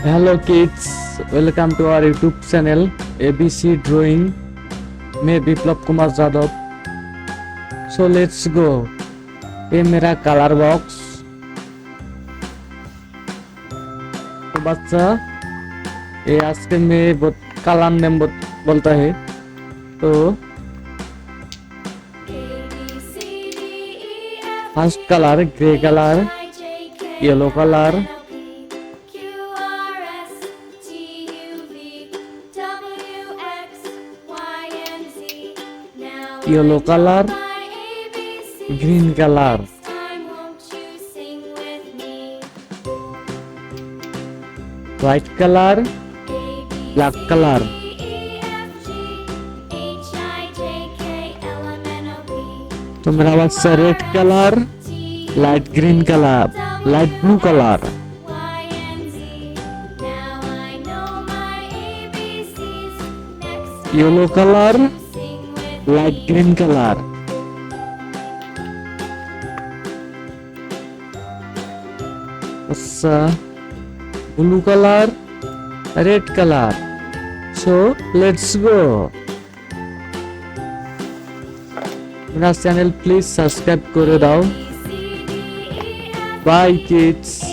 Hello kids, welcome to our YouTube channel ABC Drawing. मैं विप्लव Kumar Yadav. So let's go. ये मेरा colour box. तो बच्चा ये आज के में कलर नेम बोलता है. तो first colour grey colour, yellow colour, yellow color, green color, white color, black color, तो मेरा बच्चा red colour, light green colour, light blue colour, yellow colour, light green color, blue color, red color. So let's go. मेरा channel please subscribe करे दाओ. Bye kids.